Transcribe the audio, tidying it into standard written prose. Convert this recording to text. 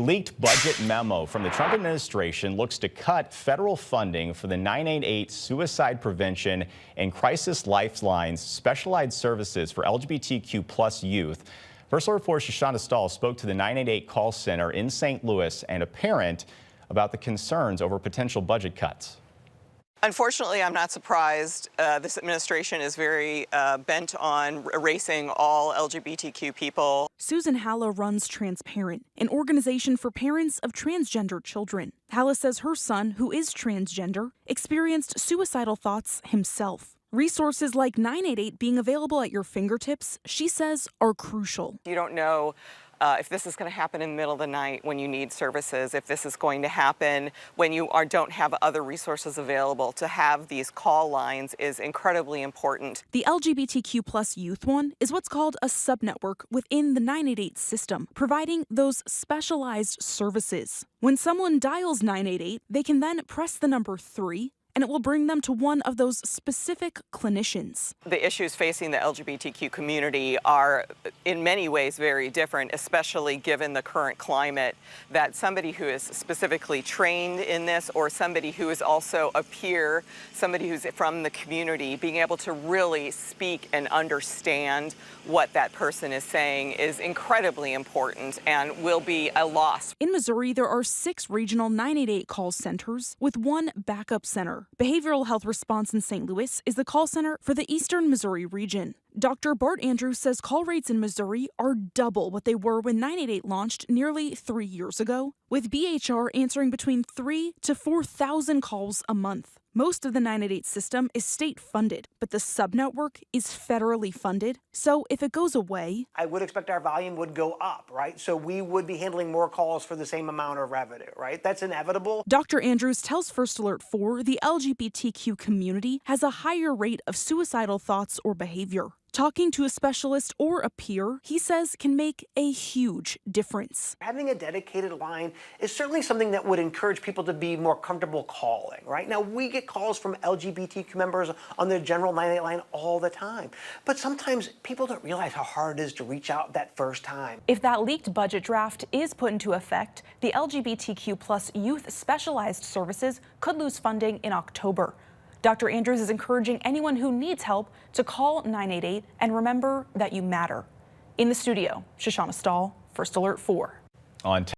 Leaked budget memo from the Trump administration looks to cut federal funding for the 988 suicide prevention and crisis lifelines specialized services for LGBTQ plus youth. First Alert 4's Shoshana Stahl spoke to the 988 call center in St. Louis and a parent about the concerns over potential budget cuts. Unfortunately, I'm not surprised. This administration is very bent on erasing all LGBTQ people. Susan Halla runs Transparent, an organization for parents of transgender children. Halla says her son, who is transgender, experienced suicidal thoughts himself. Resources like 988 being available at your fingertips, she says, are crucial. You don't know if this is going to happen in the middle of the night when you need services, if this is going to happen when you don't have other resources available. To have these call lines is incredibly important. The LGBTQ plus youth one is what's called a subnetwork within the 988 system, providing those specialized services. When someone dials 988, they can then press the number 3, and it will bring them to one of those specific clinicians. The issues facing the LGBTQ community are in many ways very different, especially given the current climate, that somebody who is specifically trained in this or somebody who is also a peer, somebody who's from the community, being able to really speak and understand what that person is saying is incredibly important and will be a loss. In Missouri, there are 6 regional 988 call centers with 1 backup center. Behavioral Health Response in St. Louis is the call center for the Eastern Missouri region. Dr. Bart Andrews says call rates in Missouri are double what they were when 988 launched nearly 3 years ago, with BHR answering between 3,000 to 4,000 calls a month. Most of the 988 system is state-funded, but the subnetwork is federally funded. So if it goes away, I would expect our volume would go up, right? So we would be handling more calls for the same amount of revenue, right? That's inevitable. Dr. Andrews tells First Alert 4 the LGBTQ community has a higher rate of suicidal thoughts or behavior. Talking to a specialist or a peer, he says, can make a huge difference. Having a dedicated line is certainly something that would encourage people to be more comfortable calling, right? Now, we get calls from LGBTQ members on the general 988 line all the time. But sometimes people don't realize how hard it is to reach out that first time. If that leaked budget draft is put into effect, the LGBTQ plus youth specialized services could lose funding in October. Dr. Andrews is encouraging anyone who needs help to call 988 and remember that you matter. In the studio, Shoshana Stahl, First Alert 4. On